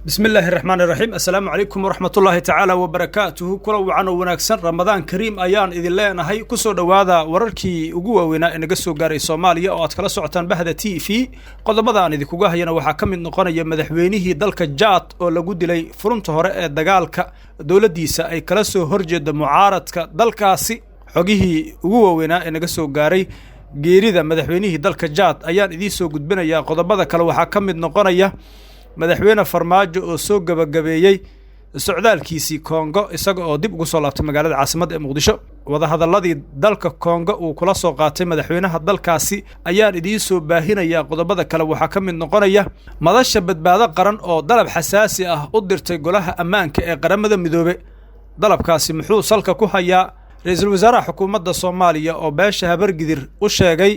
بسم الله الرحمن الرحيم السلام عليكم ورحمة الله تعالى وبركاته كل وعنا ونكسر رمضان كريم أيان إذن لنا هاي كسر دواذا ورركي وجوا ونا إن جسوا جاري صوماليا أو أتكلسوا عن بهذا تي في قد مضى إذا كوجاه ينا وحكم النقانة يمدحوينه دلك جات أو لجود لي فرنت هراء دجالك دولة ديسا أي كلسوا هرجد معارض دلكاسي حجيه وجوا ونا إن جسوا جاري جيريدا مدحوينه دلك جات أيان إذا سو جد بنا يا قد مضى كلا وحكم النقانة madaxweyne farmaajo oo soo gabagabeeyay socdaalkiisii Kongo isaga oo dib ugu soo laabtay magaalada caasimadda ee Muqdisho wada hadaladii dalka Kongo uu kula soo qaatay madaxweynaha dalkaasi ayaan idin soo baahinaya qodobada kale waxa ka mid noqonaya madasha badbaado qaran oo dalab xasaasi ah u dirtay golaha ammaanka ee qaramada midoobay dalabkaasi muxuu salka ku hayaa ra'iisul wasaaraha xukuumadda Soomaaliya oo beesha habargidir u sheegay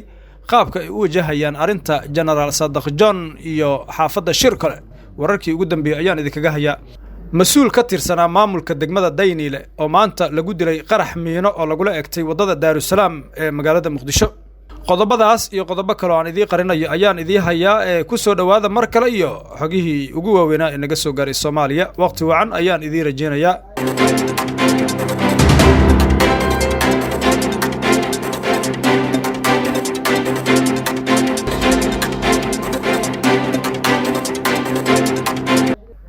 qaabka ay u wajahayaan arinta General Sadaq John iyo xaafadda shirkale wararkii ugu dambeeyay ayaan idinkaga hayaa mas'uul ka tirsanaa maamulka degmada Daynile oo maanta lagu dilay qarax miino oo lagu la egtay wadada Daarusalaam ee magaalada Muqdisho qodobadaas iyo qodobo kale oo aan idin qarinayo ayaan idin hayaa ee ku soo dhawaada mar kale iyo xogihii ugu waaweynaa ee naga soo gaaray Soomaaliya waqti wacan ayaan idin rajeynayaa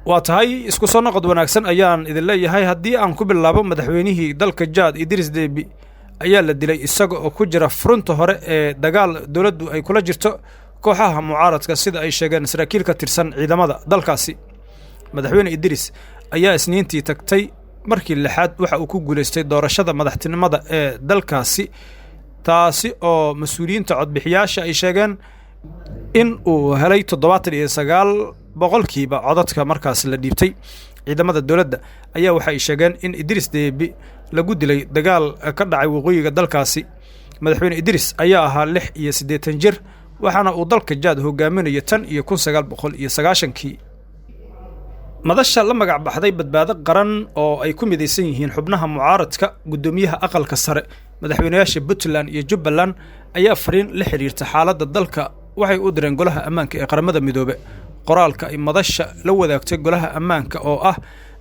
واتهاي isku soo noqod wanaagsan ayaan idin leeyahay hadii aan ku bilaabo madaxweynihii dalka Jaad Idris Deby ayaa la dilay isaga oo ku jira fronta hore ee dagaal dawladdu ay kula jirto kooxaha mucaaradka sida ay sheegeen saraakiil ka tirsan ciidamada dalkaasi madaxweyne Idris ayaa isniintii tagtay markii lixaad waxa uu ku guuleystay doorashada madaxtinimada ee dalkaasi taasi oo mas'uuliyiinta codbixiyaasha ay sheegeen in uu helay 79 boqolkiiba codadka markaas la dhiibtay ciidamada dawladda ayaa waxa ay sheegeen in Idris Deby lagu dilay dagaal ka dhacay waqooyiga dalkaasi madaxweyne Idris ayaa ahaa 86 jir waxaana uu dalka Jaad hogaaminayay tan iyo 1990kii madasha la magac baxday badbaado qaran oo ay ku midaysan yihiin xubnaha mucaaradka gudoomiyaha aqalka sare madaxweynayaasha Puntland iyo Jubbaland ayaa fariin la xiriirta xaaladda dalka waxay u direen golaha ammaanka ee qaramada midoobay qoraalka ay madasha la wadaagtay golaha ammaanka oo ah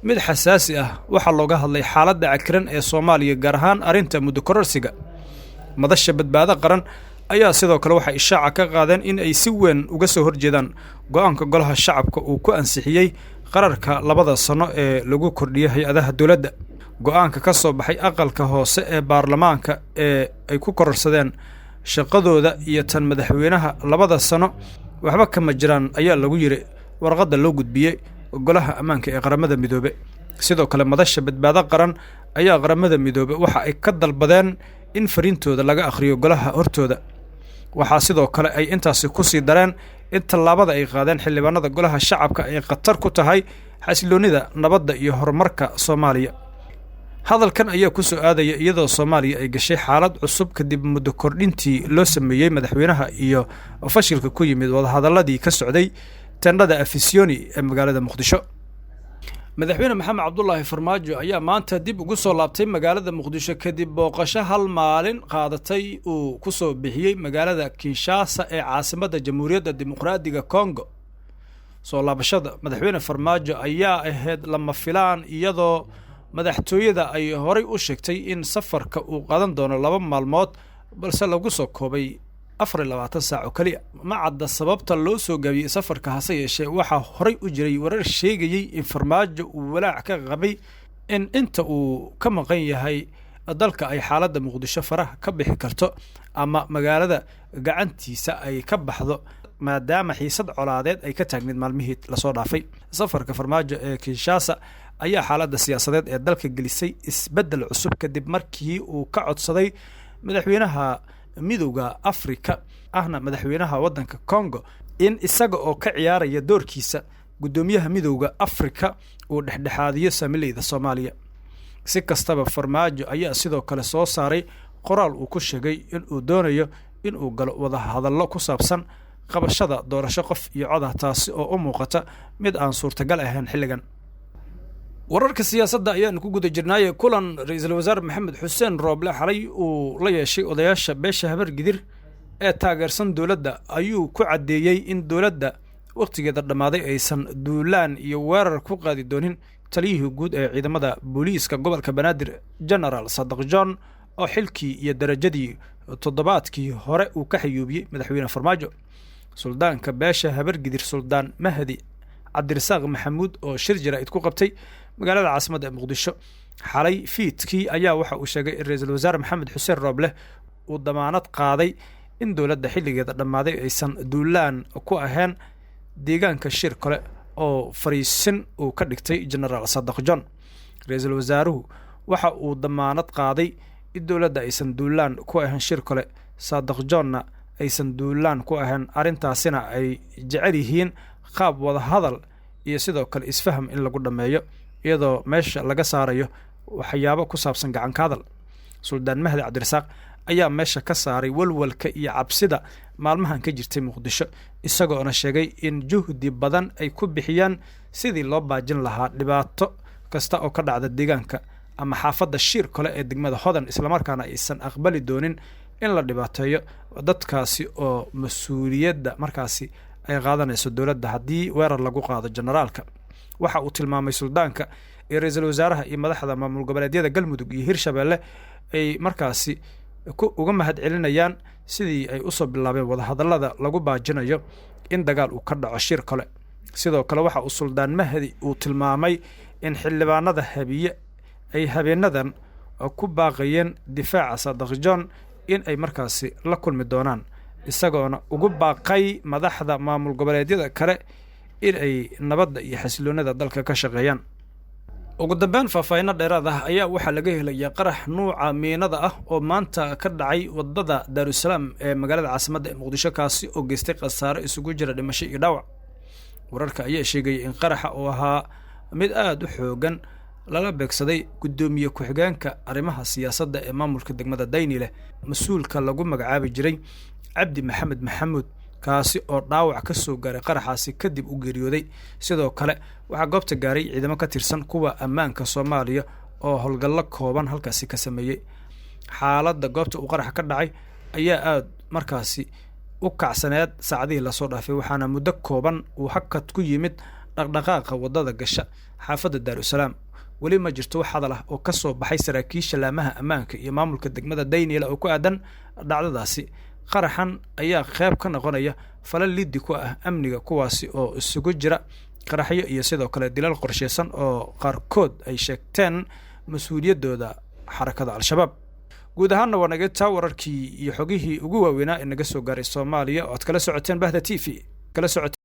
mid xasaasi ah waxa looga hadlay xaaladda cakiran ee Soomaaliya gaar ahaan arinta muddo kororsiga madasha badbaado qaran ayaa sidoo kale waxa ishaaca ka qaadeen in ay si weyn uga soo horjeedaan go'aanka golaha shacabka uu ku ansixiyay qararka labada sano ee lagu kordhiyay hay'adaha dawladda go'aanka ka soo baxay aqalka hoose ee baarlamaanka ee ay ku kororsadeen shaqadooda iyo tan madaxweynaha labada sano waxba kama jiraan ayaa lagu yiri warqadda loo gudbiyay golaha ammaanka ee qaramada midoobay sidoo kale madasha badbaado qaran ayaa qaramada midoobay waxa ay ka dalbadeen in fariintooda laga akhriyo golaha hortooda waxa sidoo kale ay intaasi ku sii dareen in tallaabada ay qaadeen xildhibaanada golaha shacabka ay qatar ku tahay xasiloonida nabadda iyo horumarka Soomaaliya hadalkan ayaa ku soo aadaya iyadoo Soomaaliya ay gashay xaalad cusub kadib muddo kordhintii loo sameeyay madaxweynaha iyo fashilka ku yimid wada hadaladii ka socday tendada Afisiyoni ee magaalada Muqdisho madaxweyne Maxamed Cabdullaahi Farmaajo ayaa maanta dib ugu soo laabtay magaalada Muqdisho kadib booqasho hal maalin qaadatay uu ku soo bixiyay magaalada Kinshasa ee caasimadda Jamhuuriyadda Dimuqraadiga Kongo soo laabashada madaxweyne Farmaajo ayaa ahayd lama filaan iyadoo madaxtooyada ay horay u sheegtay in safarka uu qaadan doono 2 maalmood balse lagu soo koobay 24 saac oo kaliya ma cadda sababta loo soo gaabiyay safarka hase yeeshee waxa horay u jiray warar sheegayay in Farmaajo uu walaac ka qabay in inta uu ka maqan yahay dalka ay xaaladda Muqdisho faraha ka bixi karto ama magaalada gacantiisa ay ka baxdo maadaama xiisad colaadeed ay ka taagneed maalmihii la soo dhaafay safarka Farmaajo ee Kinshasa ayaa xaaladda siyaasadeed ee dalka gelisay isbedel cusub kadib markii uu ka codsaday madaxweynaha midowga Afrika ahna madaxweynaha wadanka Kongo in isaga oo ka ciyaaraya doorkiisa gudoomiyaha midowga Afrika uu dhexdhexaadiyo saamileyda Soomaaliya si kastaba Farmaajo ayaa sidoo kale soo saaray qoraal uu ku sheegay in uu doonayo in uu galo wada hadallo ku saabsan qabashada doorasho qof iyo cod ah taasi oo u muuqata mid aan suurtagal ahayn xilligan wararka siyaasadda ayaan ku guda jirnay kulan ra'iisul wasaare Maxamed Xuseen Rooble xalay uu la yeeshay odayaasha beesha habargidir ee taageersan dawladda ayuu ku cadeeyay in dawladda wakhtigeeda dhammaaday aysan duulaan iyo weerar ku qaadi doonin taliyihii guud ee ciidamada booliiska gobolka banaadir genaraal Saadiq John oo xilkii iyo darajadii toddobaadkii hore uu ka xayuubiyey madaxweyne Farmaajo. suldaanka beesha habargidir Suldaan Mahdi Cabdirasaaq Maxamuud oo shir jaraa'id ku qabtay magaalada caasimadda ee Muqdisho xalay fiidkii ayaa waxa uu sheegay in ra'iisul wasaare Maxamed Xuseen Rooble uu damaanad qaaday in dowladda xilligeeda dhammaaday aysan duulaan ku ahayn deegaanka shir kale oo fariisin uu ka dhigtay genaraal Saadiq John. ra'iisul wasaaruhu waxa uu damaanad qaaday in dowladda aysan duulaan ku ahayn shir kale Saadiq Johnna aysan duulaan ku ahayn arrintaasina ay jecel yihiin qaab wada hadal iyo sidoo kale isfaham in lagu dhameeyo iyadoo meesha laga saarayo waxyaabo ku saabsan gacan ka hadal. Suldaan Mahdi Cabdirasaaq ayaa meesha ka saaray walwalka iyo cabsida maalmahan ka jirtay Muqdisho isagoona sheegay in juhdi badan ay ku bixiyaan sidii loo baajin lahaa dhibaato kasta oo ka dhacda deegaanka ama xaafadda shir kale ee degmada Hodan islamarkaana aysan aqbali doonin in la dhibaateeyo dadkaasi oo mas'uuliyadda markaasi ay qaadanayso dowladda haddii weerar lagu qaado generaalka. waxa uu tilmaamay suldaanka iyo ra'iisul wasaaraha iyo madaxda maamul goboleedyada Galmudug iyo Hirshabeelle ay markaasi uga mahad celinayaan sidii ay u soo bilaabeen wada hadallada lagu baajinayo in dagaal uu ka dhaco shir kale. sidoo kale waxa uu Suldaan Mahdi uu tilmaamay in xildhibaanada habiye ay habeenadan ku baaqayeen difaaca Saadiq John in ay markaasi la kulmi doonaan isagoona ugu baaqay madaxda maamul goboleedyada kale in ay nabadda iyo xasiloonida dalka ka shaqeeyaan. ugu dambeyn faahfaahin dheeraad ah ayaa waxaa laga helaya qarax nuuca miinada ah oo maanta ka dhacay wadada Daarusalaam ee magaalada caasimadda ee Muqdisho kaasi oo geystay khasaare isugu jira dhimasho iyo dhaawac. wararka ayaa sheegay in qaraxa uu ahaa mid aad u xoogan lala beegsaday gudoomiye ku-xigeenka arrimaha siyaasadda ee maamulka degmada Daynile mas'uulka lagu magacaabi jiray Cabdi Maxamed Maxamuud kaasi oo dhaawac ka soo gaaray qaraxaasi kadib u geeriyooday. sidoo kale waxa goobta gaaray ciidamo ka tirsan kuwa ammaanka Soomaaliya oo howlgallo kooban halkaasi ka sameeyay. xaaladda goobta uu qarax ka dhacay ayaa aad markaasi u kacsaneed saacadihii la soo dhaafay waxaana muddo kooban uu hakad ku yimid dhaqdhaqaaqa wadada gasha xaafadda Daarusalaam. weli ma jirto wax hadal ah oo ka soo baxay saraakiisha laamaha ammaanka iyo maamulka degmada Daynile oo ku aadan dhacdadaasi. qaraxan ayaa qayb ka noqonaya falal liddi ku ah amniga kuwaasi oo isugu jira qaraxyo iyo sidoo kale dilal qorsheysan oo qaarkood ay sheegteen mas'uuliyadooda xarakada Al-Shabaab. guud ahaanna waa naga taa wararkii iyo xogihii ugu waaweynaa ee naga soo gaaray Soomaaliya oo aad kala socoteen Bahda TV kala socoteen